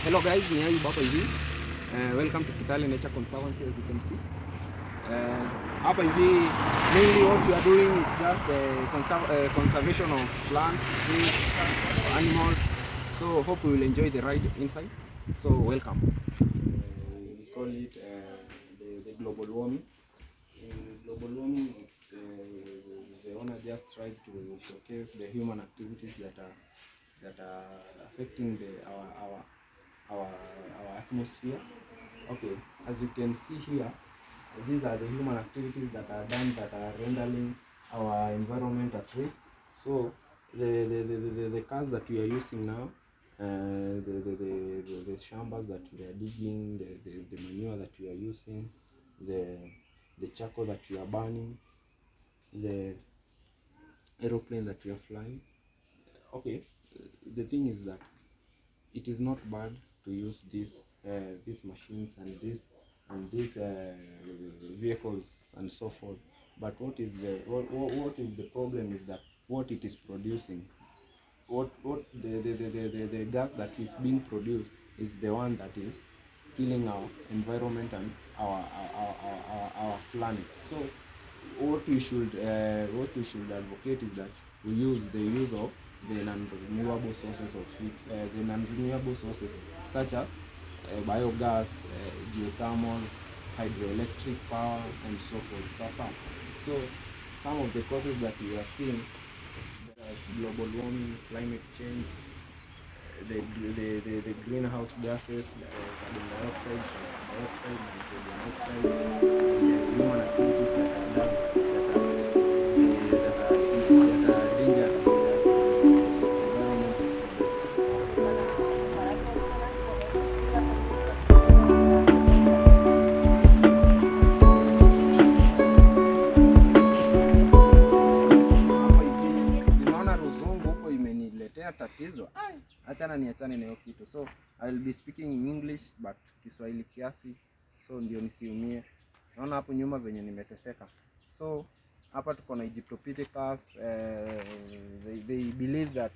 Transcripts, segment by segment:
Hello guys, ni Ayub hapa hivi. Welcome to Kitale Nature Conservancy, as you can see. Hapa hivi mainly what we are doing is just conservation of plants, trees, animals. So hope you will enjoy the ride inside. So welcome. We call it the global warming. Global warming, the owner just tried to showcase the human activities that are affecting our atmosphere. Okay, as you can see here, these are the human activities that are done that are rendering our environment at risk. So the cars that we are using now, the shambas that we are digging, the manure that we are using, the charcoal that we are burning, the aeroplane that we are flying. Okay, the thing is that it is not bad to use these machines and these vehicles and so forth. But what is the problem is that what it is producing, what the gas that is being produced is the one that is killing our environment and our planet. So what we should advocate is that we use the use of the non-renewable sources of heat, the non-renewable sources such as biogas, geothermal, hydroelectric power, and so forth. So some of the causes that we are seeing, as global warming, climate change, the greenhouse gases, carbon dioxide, sulfur dioxide, nitrogen oxide, and the human activities that are done that are danger to the environment of ninaona ruzungu huko imeniletea tatizo. Achana niachane na hiyo kitu. So I will be speaking in English but Kiswahili kiasi, so ndio nisiumie. Naona hapo nyuma venye nimeteseka. So hapa tuko na Egyptopithecus. They believe that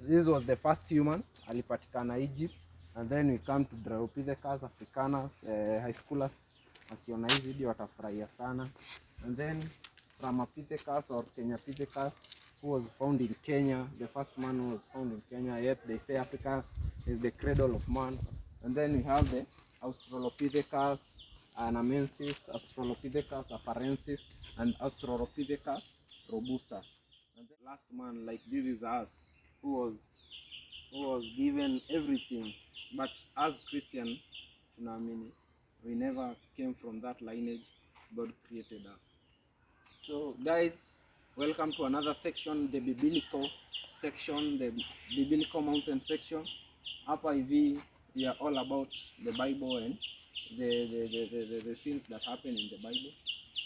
this was the first human alipatikana Egypt, and then we come to Dryopithecus africanus. High schoolers wakiona hii video watafurahia sana. And then Ramapithecus or Kenyapithecus, who was found in Kenya. The first man who was found in Kenya, yet they say Africa is the cradle of man. And then we have the Australopithecus anamensis, Australopithecus afarensis, and Australopithecus robustus. And the last man, like this is us, who was given everything. But as Christian, we never came from that lineage. God created us. So guys, welcome to another section, the biblical section, the biblical mountain section. Hapa hivi we are all about the Bible and the scenes that happen in the Bible.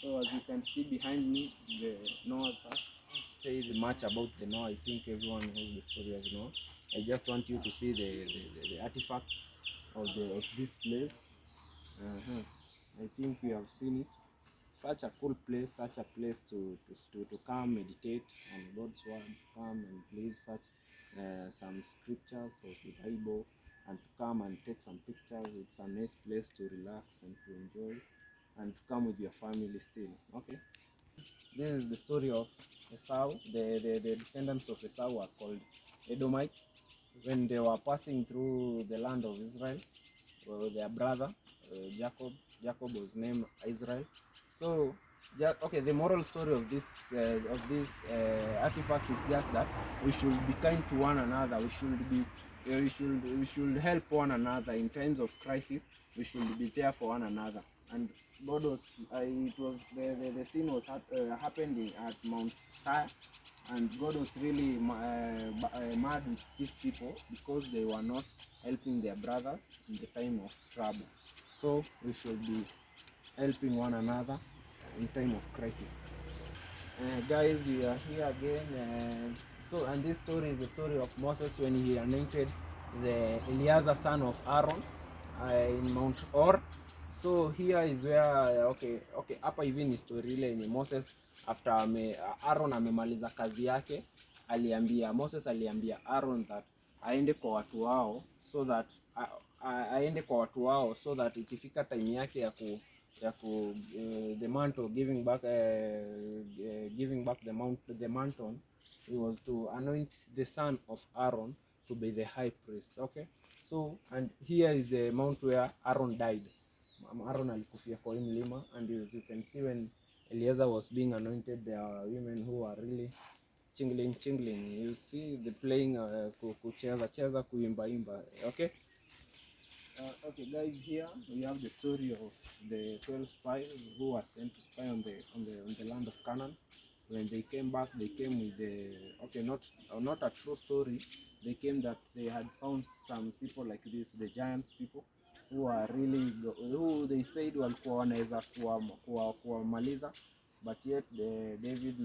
So as you can see behind me, the Noah's Ark. I won't say much about the Noah. I think everyone knows the story of Noah. I just want you to see the artifact of this place. I think we have seen it. Such a cool place, such a place to come meditate on God's word, come and believe some scriptures of the Bible, and to come and take some pictures. It's a nice place to relax and to enjoy, and to come with your family still. Okay, this is the story of Esau. The descendants of Esau were called Edomites. When they were passing through the land of Israel, their brother Jacob was named Israel. So, okay, the moral story of this artifact is just that we should be kind to one another. We should help one another in times of crisis. We should be there for one another. And God was, the scene was happening at Mount Sinai, and God was really mad with these people because they were not helping their brothers in the time of trouble. So we should be helping one another in time of crisis. Guys, we are here again. And this story is the story of Moses when he anointed the Eleazar son of Aaron in Mount Or. So here is where hapa hivi ni story ile yenye Moses after Aaron amemaliza kazi yake, Moses aliambia Aaron that aende kwa watu wao so that aende kwa watu wao, so that ikifika time yake ya ku the mantle giving back the mantle, it was to anoint the son of Aaron to be the high priest. Okay, so and here is the mount where Aaron died. Aaron alikufia kwa mlima, and as you can see when Eliezer was being anointed, there are women who are really chingling. You see the playing kucheza kuimba. Okay. Okay guys, here we have the story of the 12 spies who were sent to spy on the land of Canaan. When they came back, they came with the not a true story. They came that they had found some people like this, the giant people, who are really who they said walikuwa wanaweza kuwamaliza, but yet David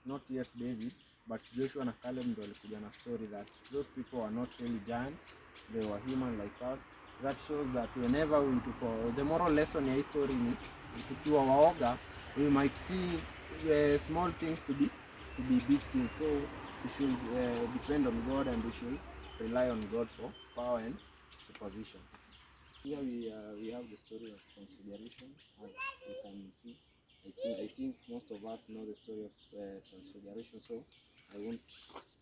not yet David, but Joshua na Caleb ndio walikuja na story that those people are not really giants, they were human like us. That shows that whenever we the moral lesson ya history ni tukiwa waoga, we might see small things to be big things. So we should depend on God, and we should rely on God for power and supervision. Here we have the story of Transfiguration. As you can see, I think most of us know the story of Transfiguration, so I won't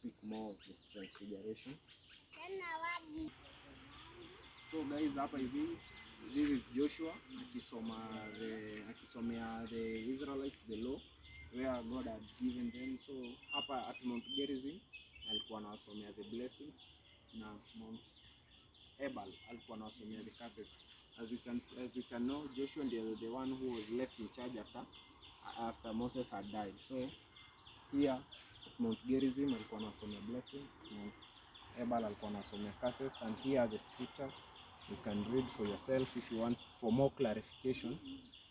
speak more of this Transfiguration. So guys, hapa hivi, this is Joshua akisomea the Israelites the law where God had given them. So hapa at Mount Gratsie alikuwa anawasomea the blessings, na Mount Ebal alikuwa anawasomea the curses. As you can know, Joshua is the one who was left in charge after Moses had died. So here at Mount Gratsie alikuwa anawasomea blessings, Mount Ebal alikuwa anawasomea curses, and here are the scriptures. You can read for yourself. If you want for more clarification,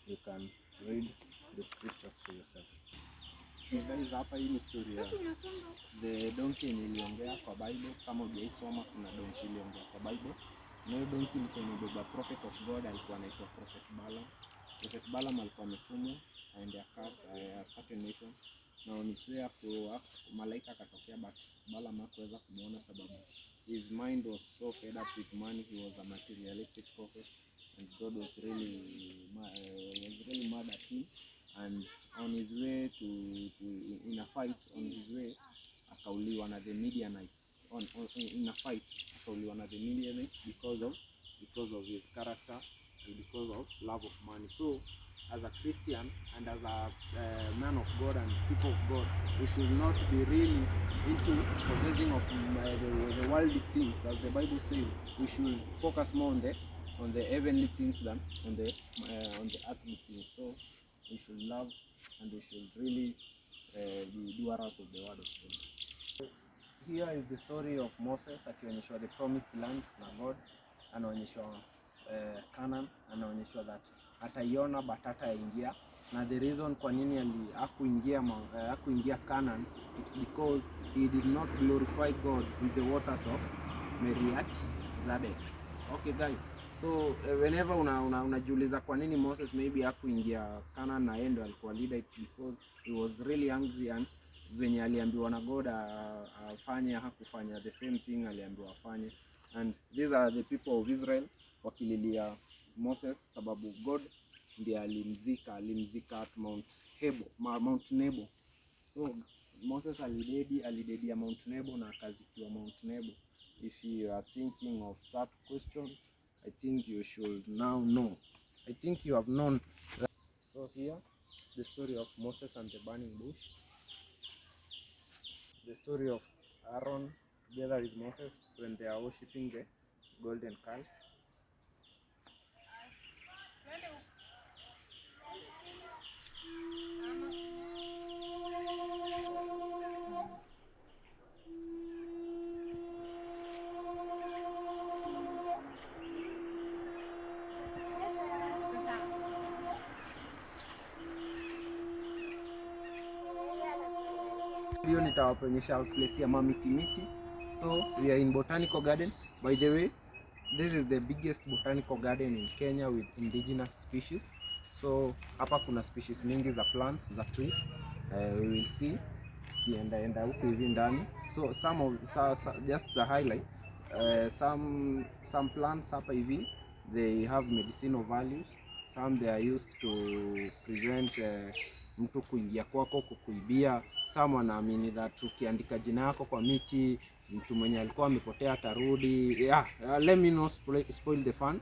you can read the scriptures for yourself. So guys, hapa hii ni story ya the donkey iliongea kwa Bible. Kama hujaisoma, kuna donkey iliongea kwa Bible. Na hiyo donkey ilikuwa imebeba prophet of God, alikuwa anaitwa Prophet Balaam. Prophet Balaam alikuwa ametumwa aende akase a certain nation. Na on his way hapo malaika akatokea, but Balaam hakuweza kumuona sababu his mind was so fed up with money. He was a materialistic prophet, and God was really mad at him. And on his way in a fight, on his way akauliwa na the Midianites. In a fight akauliwa na the Midianites because of his character and because of love of money. So as a Christian and as a man of God and people of God, we should not be really into possessing of the worldly things. As the Bible says, we should focus more on the heavenly things than on the earthly things. So we should love, and we should really be doers of the word of God. Here is the story of Moses akionyeshwa the promised land na God, anaonyeshwa Canaan, anaonyeshwa that ataiona but hataingia. Na the reason kwa nini hakuingia Canaan, it's because he did not glorify God with the waters of Meriach Zadek. Okay guys, so whenever unajiuliza kwa nini Moses maybe hakuingia Canaan na yeye ndo alikuwa leader, it's because he was really angry, and venye aliambiwa na God afanye hakufanya the same thing aliambiwa afanye. And these are the people of Israel wakililia Moses sababu God ndiye alimzika at Mount Nebo. So Moses alidedia Mount Nebo na akazikiwa Mount Nebo. If you are thinking of that question, I think you should now know. I think you have known that. So here is the story of Moses and the burning bush. The story of Aaron together with Moses when they are worshiping the golden calf. Hiyo nitawaonyesha place ya miti. So we are in botanical garden. By the way, this is the biggest botanical garden in Kenya with indigenous species. So hapa kuna species mingi za plants, za trees. We will see kienda huko hivi ndani. So just a highlight, Some plants hapa hivi they have medicinal values, some they are used to prevent mtu kuingia kwako kukuibia. Some wanaamini that ukiandika jina yako kwa miti, mtu mwenye alikuwa amepotea atarudi. Let me not spoil the fun,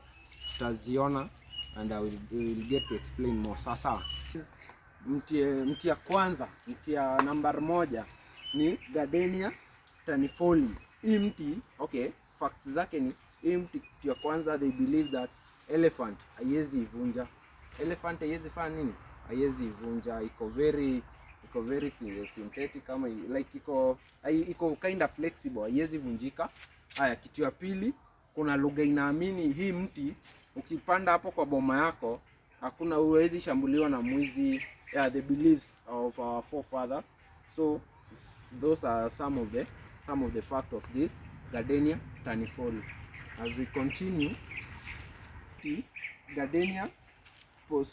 tutaziona and I will get to explain more. Sasa mti ya kwanza, mti ya number 1 ni Gardenia tanifolia. Hii mti, okay, facts zake ni hii mti ya kwanza, they believe that elephant haiwezi ivunja. Elephant haiwezi fanya nini? Haiwezi ivunja. Iko very synthetic, kama like iko kind of flexible, haiwezi vunjika. Haya, kitu ya pili, kuna lugha inaamini hii mti ukipanda hapo kwa boma yako hakuna, huwezi shambuliwa na mwizi. The beliefs of our forefathers. So those are some of the facts of this Gardenia tanifolia. As we continue, Gardenia pos.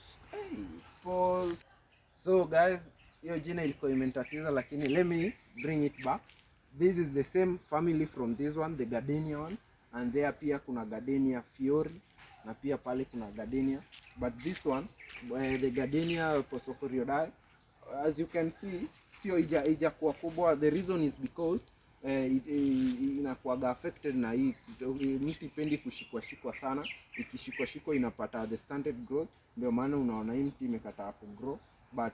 So guys, hiyo jina ilikuwa imenitatiza, lakini let me bring it back. This is the same family from this one, the Gardenia one, and there pia kuna Gardenia fiori na pia pale kuna Gardenia, but this one the Gardenia posocorioidae, as you can see, sio ija kuwa kubwa. The reason is because inakuwa affected na hii mti pendi kushikwa sana. Ikishikwa inapata the stunted growth, ndio maana unaona hii mti imekataa ku grow. But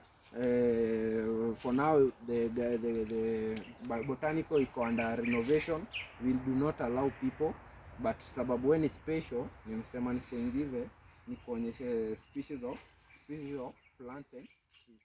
for now the botanical iko under renovation, we do not allow people, but sababu ni special, nimesema nikuingize nikuonyeshe species of plants and trees.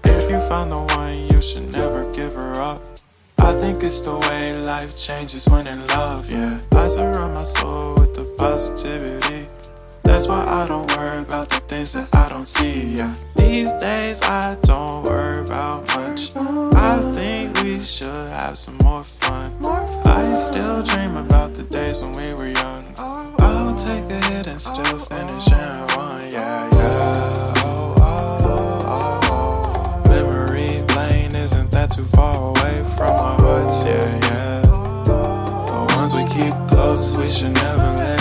If you found the one, you should never give her up. I think it's the way life changes when in love, yeah. I surround my soul with the positivity. That's why I don't worry about the things that I don't see, yeah. These days I don't worry about much. I think we should have some more fun. I still dream about the days when we were young. I'll take a hit and still finish in one, yeah, yeah. Memory lane isn't that too far away from our hearts, yeah, yeah. The ones we keep close, we should never let